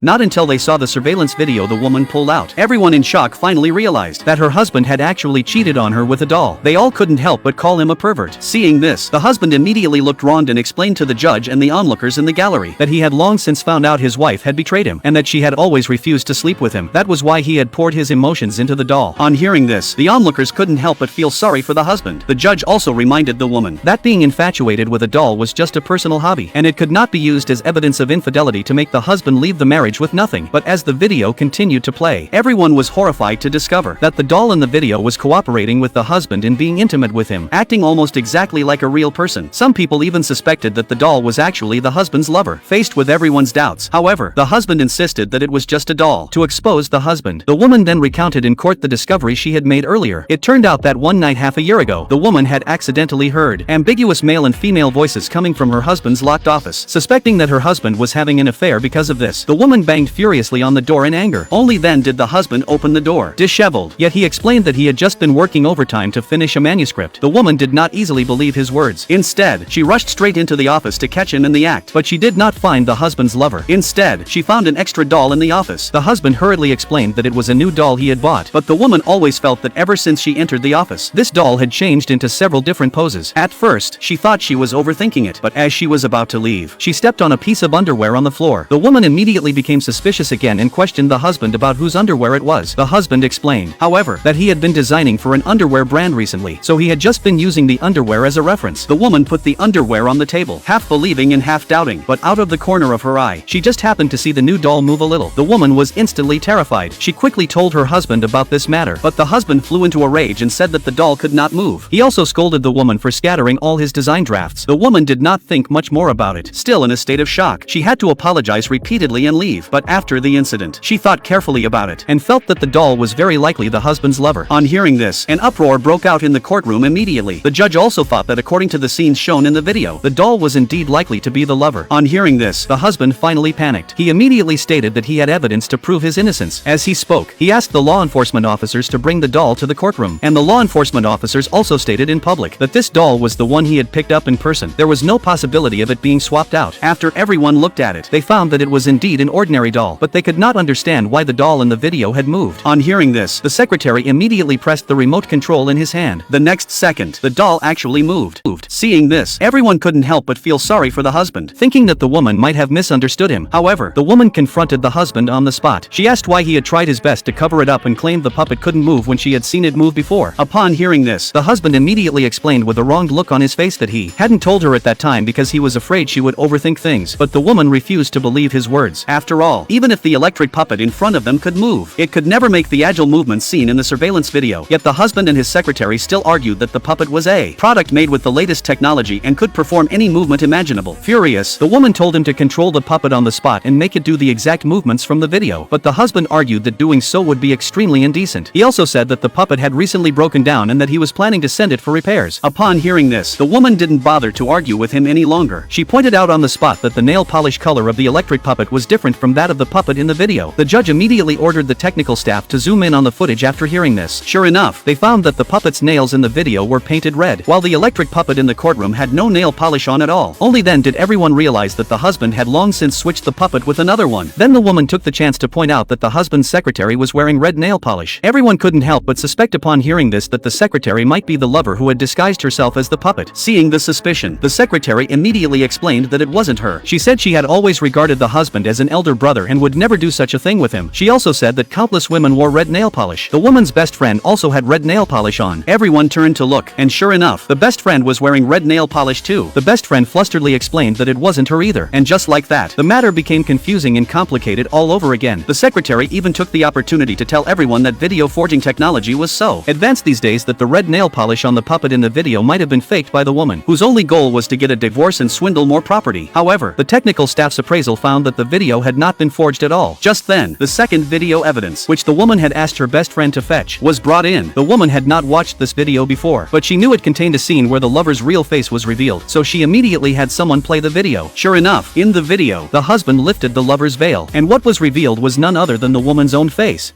Not until they saw the surveillance video the woman pulled out. Everyone in shock finally realized that her husband had actually cheated on her with a doll. They all couldn't help but call him a pervert. Seeing this, the husband immediately looked wronged and explained to the judge and the onlookers in the gallery that he had long since found out his wife had betrayed him and that she had always refused to sleep with him. That was why he had poured his emotions into the doll. On hearing this, the onlookers couldn't help but feel sorry for the husband. The judge also reminded the woman that being infatuated with a doll was just a personal hobby and it could not be used as evidence of infidelity to make the husband leave the marriage with nothing. But as the video continued to play, everyone was horrified to discover that the doll in the video was cooperating with the husband in being intimate with him, acting almost exactly like a real person. Some people even suspected that the doll was actually the husband's lover. Faced with everyone's doubts, however, the husband insisted that it was just a doll. To expose the husband, the woman then recounted in court the discovery she had made earlier. It turned out that one night half a year ago, the woman had accidentally heard ambiguous male and female voices coming from her husband's locked office. Suspecting that her husband was having an affair because of this, the woman banged furiously on the door in anger. Only then did the husband open the door, disheveled, yet he explained that he had just been working overtime to finish a manuscript. The woman did not easily believe his words. Instead, she rushed straight into the office to catch him in the act, but she did not find the husband's lover. Instead, she found an extra doll in the office. The husband hurriedly explained that it was a new doll he had bought, but the woman always felt that ever since she entered the office, this doll had changed into several different poses. At first, she thought she was overthinking it, but as she was about to leave, she stepped on a piece of underwear on the floor. The woman immediately became suspicious again and questioned the husband about whose underwear it was. The husband explained, however, that he had been designing for an underwear brand recently, so he had just been using the underwear as a reference. The woman put the underwear on the table, half believing and half doubting, but out of the corner of her eye, she just happened to see the new doll move a little. The woman was instantly terrified. She quickly told her husband about this matter, but the husband flew into a rage and said that the doll could not move. He also scolded the woman for scattering all his design drafts. The woman did not think much more about it. Still in a state of shock, she had to apologize repeatedly and leave, but after the incident, she thought carefully about it and felt that the doll was very likely the husband's lover. On hearing this, an uproar broke out in the courtroom immediately. The judge also thought that according to the scenes shown in the video, the doll was indeed likely to be the lover. On hearing this, the husband finally panicked. He immediately stated that he had evidence to prove his innocence. As he spoke, he asked the law enforcement officers to bring the doll to the courtroom, and the law enforcement officers also stated in public that this doll was the one he had picked up in person. There was no possibility of it being swapped out. After everyone looked at it, they found that it was indeed an ordinary doll, but they could not understand why the doll in the video had moved. On hearing this, the secretary immediately pressed the remote control in his hand. The next second, the doll actually moved. Seeing this, everyone couldn't help but feel sorry for the husband, thinking that the woman might have misunderstood him. However, the woman confronted the husband on the spot. She asked why he had tried his best to cover it up and claimed the puppet couldn't move when she had seen it move before. Upon hearing this, the husband immediately explained with a wronged look on his face that he hadn't told her at that time because he was afraid she would overthink things, but the woman refused to believe his words. After all, even if the electric puppet in front of them could move, it could never make the agile movements seen in the surveillance video. Yet the husband and his secretary still argued that the puppet was a product made with the latest technology and could perform any movement imaginable. Furious, the woman told him to control the puppet on the spot and make it do the exact movements from the video, but the husband argued that doing so would be extremely indecent. He also said that the puppet had recently broken down and that he was planning to send it for repairs. Upon hearing this, the woman didn't bother to argue with him any longer. She pointed out on the spot that the nail polish color of the electric puppet was different from that of the puppet in the video. The judge immediately ordered the technical staff to zoom in on the footage after hearing this. Sure enough, they found that the puppet's nails in the video were painted red, while the electric puppet in the courtroom had no nail polish on at all. Only then did everyone realize that the husband had long since switched the puppet with another one. Then the woman took the chance to point out that the husband's secretary was wearing red nail polish. Everyone couldn't help but suspect upon hearing this that the secretary might be the lover who had disguised herself as the puppet. Seeing the suspicion, the secretary immediately explained that it wasn't her. She said she had always regarded the husband as an elder brother and would never do such a thing with him. She also said that countless women wore red nail polish. The woman's best friend also had red nail polish on. Everyone turned to look, and sure enough, the best friend was wearing red nail polish too. The best friend flusteredly explained that it wasn't her either, and just like that, the matter became confusing and complicated all over again. The secretary even took the opportunity to tell everyone that video forging technology was so advanced these days that the red nail polish on the puppet in the video might have been faked by the woman, whose only goal was to get a divorce and swindle more property. However, the technical staff's appraisal found that the video had not been forged at all. Just then, the second video evidence, which the woman had asked her best friend to fetch, was brought in. The woman had not watched this video before, but she knew it contained a scene where the lover's real face was revealed, so she immediately had someone play the video. Sure enough, in the video, the husband lifted the lover's veil, and what was revealed was none other than the woman's own face.